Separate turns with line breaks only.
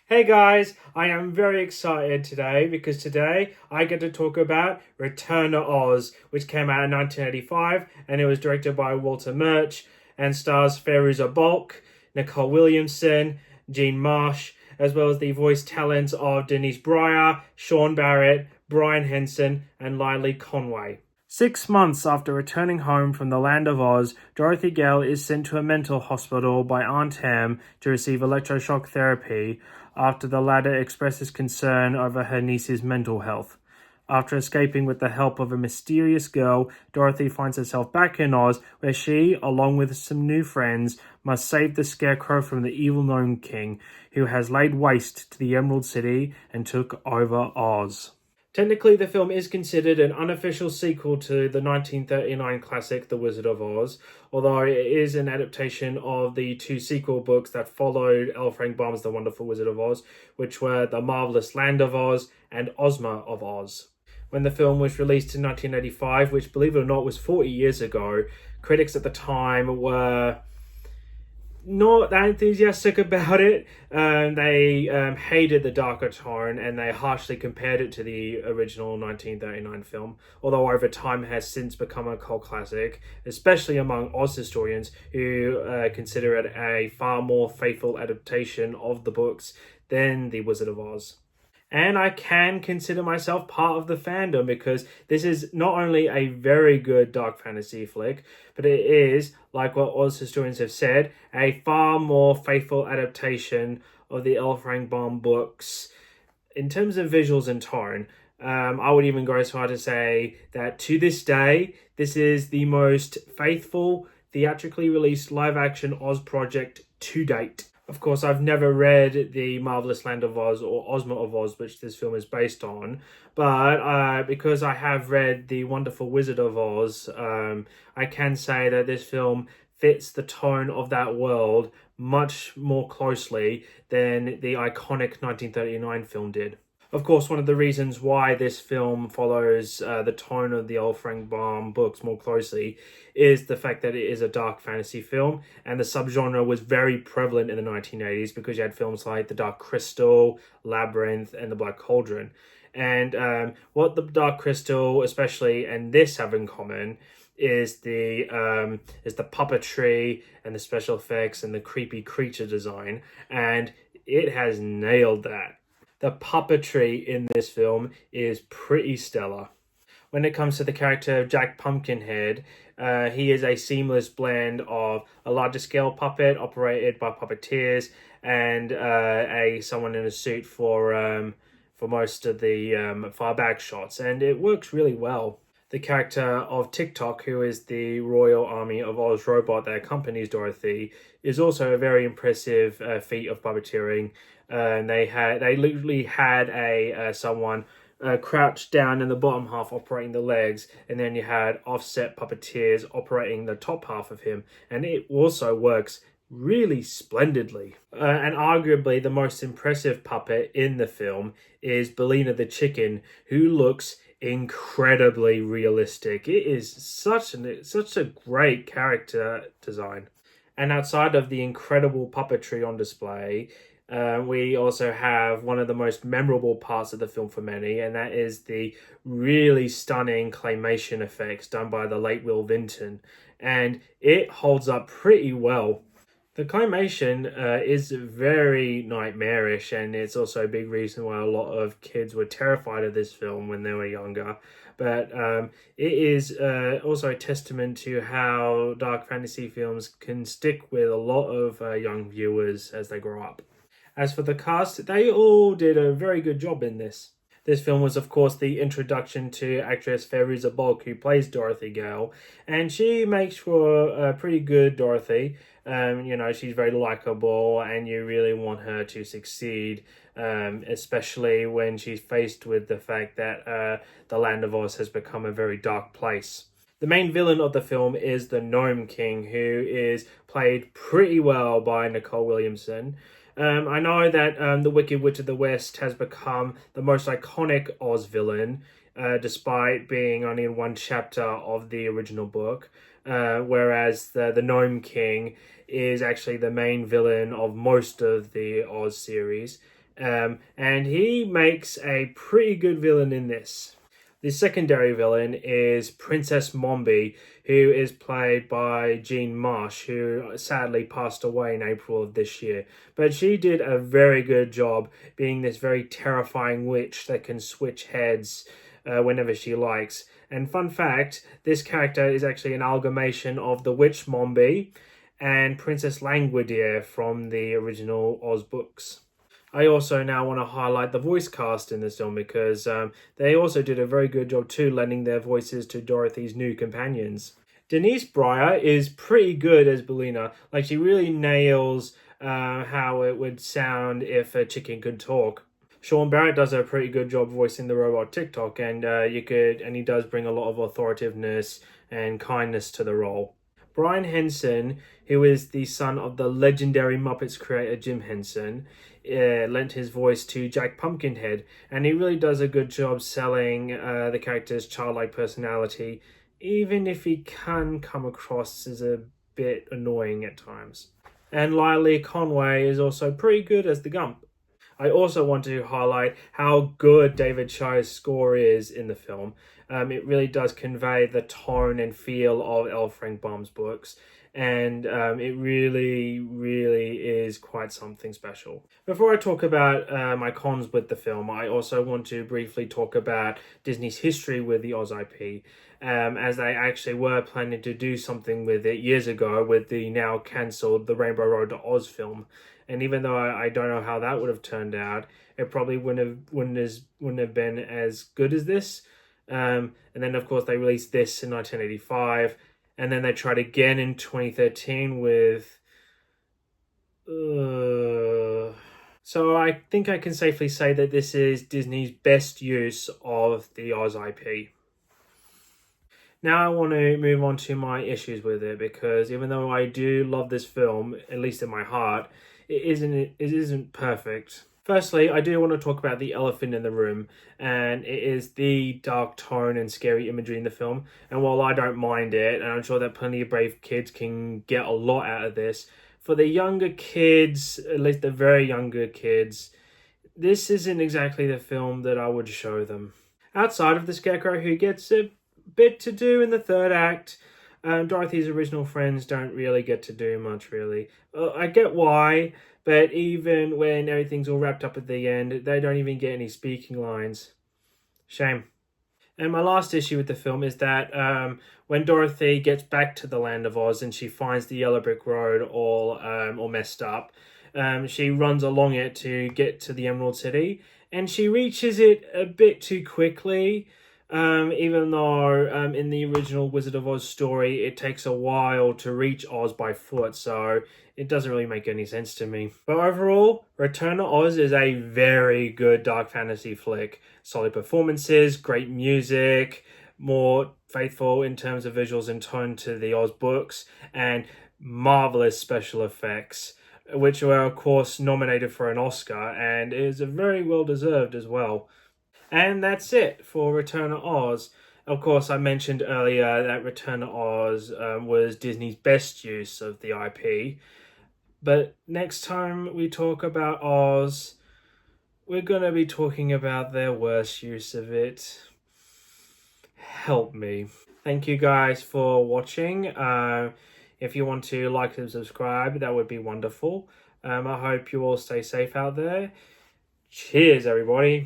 Hey guys, I am very excited today because today I get to talk about Return to Oz, which came out in 1985 and it was directed by Walter Murch and stars Fairuza Balk, Nicole Williamson, Jean Marsh, as well as the voice talents of Denise Breyer, Sean Barrett, Brian Henson, and Lily Conway. 6 months after returning home from the Land of Oz, Dorothy Gale is sent to a mental hospital by Aunt Ham to receive electroshock therapy after the latter expresses concern over her niece's mental health. After escaping with the help of a mysterious girl, Dorothy finds herself back in Oz, where she, along with some new friends, must save the Scarecrow from the evil Gnome King, who has laid waste to the Emerald City and took over Oz. Technically, the film is considered an unofficial sequel to the 1939 classic The Wizard of Oz, although it is an adaptation of the two sequel books that followed L. Frank Baum's The Wonderful Wizard of Oz, which were The Marvelous Land of Oz and Ozma of Oz. When the film was released in 1985, which, believe it or not, was 40 years ago, critics at the time were not that enthusiastic about it. They hated the darker tone and they harshly compared it to the original 1939 film, although over time it has since become a cult classic, especially among Oz historians who consider it a far more faithful adaptation of the books than The Wizard of Oz. And I can consider myself part of the fandom because this is not only a very good dark fantasy flick, but it is, like what Oz historians have said, a far more faithful adaptation of the L. Frank Baum books. In terms of visuals and tone, I would even go as far to say that to this day, this is the most faithful, theatrically released live-action Oz project to date. Of course, I've never read The Marvelous Land of Oz or Ozma of Oz, which this film is based on, but because I have read The Wonderful Wizard of Oz, I can say that this film fits the tone of that world much more closely than the iconic 1939 film did. Of course, one of the reasons why this film follows the tone of the old Frank Baum books more closely is the fact that it is a dark fantasy film, and the subgenre was very prevalent in the 1980s because you had films like The Dark Crystal, Labyrinth, and The Black Cauldron. And what The Dark Crystal, especially, and this have in common is the puppetry and the special effects and the creepy creature design, and it has nailed that. The puppetry in this film is pretty stellar. When it comes to the character of Jack Pumpkinhead, he is a seamless blend of a larger scale puppet operated by puppeteers and someone in a suit for most of the far back shots, and it works really well. The character of Tick-Tock, who is the Royal Army of Oz robot that accompanies Dorothy, is also a very impressive feat of puppeteering. They literally had someone crouched down in the bottom half operating the legs, and then you had offset puppeteers operating the top half of him, and it also works really splendidly. And arguably the most impressive puppet in the film is Billina the chicken, who looks incredibly realistic. It is such a great character design. And outside of the incredible puppetry on display, we also have one of the most memorable parts of the film for many, and that is the really stunning claymation effects done by the late Will Vinton. And it holds up pretty well. The claymation is very nightmarish, and it's also a big reason why a lot of kids were terrified of this film when they were younger. But it is also a testament to how dark fantasy films can stick with a lot of young viewers as they grow up. As for the cast, they all did a very good job in this. This film was, of course, the introduction to actress Fairuza Balk, who plays Dorothy Gale, and she makes for a pretty good Dorothy. She's very likable, and you really want her to succeed, especially when she's faced with the fact that the Land of Oz has become a very dark place. The main villain of the film is the Gnome King, who is played pretty well by Nicole Williamson. I know that the Wicked Witch of the West has become the most iconic Oz villain, despite being only in one chapter of the original book, whereas the Gnome King is actually the main villain of most of the Oz series. And he makes a pretty good villain in this. The secondary villain is Princess Mombi, who is played by Jean Marsh, who sadly passed away in April of this year. But she did a very good job being this very terrifying witch that can switch heads whenever she likes. And fun fact, this character is actually an amalgamation of the witch Mombi and Princess Langwidere from the original Oz books. I also now want to highlight the voice cast in this film because they also did a very good job too lending their voices to Dorothy's new companions. Denise Breyer is pretty good as Billina. Like, she really nails how it would sound if a chicken could talk. Sean Barrett does a pretty good job voicing the robot TikTok, and he does bring a lot of authoritativeness and kindness to the role. Brian Henson, who is the son of the legendary Muppets creator Jim Henson, lent his voice to Jack Pumpkinhead, and he really does a good job selling the character's childlike personality, even if he can come across as a bit annoying at times. And Lyle Conway is also pretty good as the Gump. I also want to highlight how good David Shire's score is in the film. It really does convey the tone and feel of L. Frank Baum's books, and it really, really is quite something special. Before I talk about my cons with the film, I also want to briefly talk about Disney's history with the Oz IP, as they actually were planning to do something with it years ago with the now cancelled The Rainbow Road to Oz film. And even though I don't know how that would have turned out, it probably wouldn't have been as good as this. And then, of course, they released this in 1985. And then they tried again in 2013 with... So I think I can safely say that this is Disney's best use of the Oz IP. Now I want to move on to my issues with it, because even though I do love this film, at least in my heart, it isn't perfect. Firstly, I do want to talk about the elephant in the room, and it is the dark tone and scary imagery in the film. And while I don't mind it, and I'm sure that plenty of brave kids can get a lot out of this, for the younger kids, at least the very younger kids, this isn't exactly the film that I would show them. Outside of the Scarecrow, who gets a bit to do in the third act, Dorothy's original friends don't really get to do much, really. I get why, but even when everything's all wrapped up at the end, they don't even get any speaking lines. Shame. And my last issue with the film is that when Dorothy gets back to the Land of Oz and she finds the yellow brick road all messed up, she runs along it to get to the Emerald City, and she reaches it a bit too quickly. Even though in the original Wizard of Oz story, it takes a while to reach Oz by foot, so it doesn't really make any sense to me. But overall, Return to Oz is a very good dark fantasy flick. Solid performances, great music, more faithful in terms of visuals and tone to the Oz books, and marvelous special effects, which were of course nominated for an Oscar, and is very well deserved as well. And that's it for Return to Oz. Of course, I mentioned earlier that Return to Oz was Disney's best use of the IP. But next time we talk about Oz, we're going to be talking about their worst use of it. Help me. Thank you guys for watching. If you want to like and subscribe, that would be wonderful. I hope you all stay safe out there. Cheers, everybody.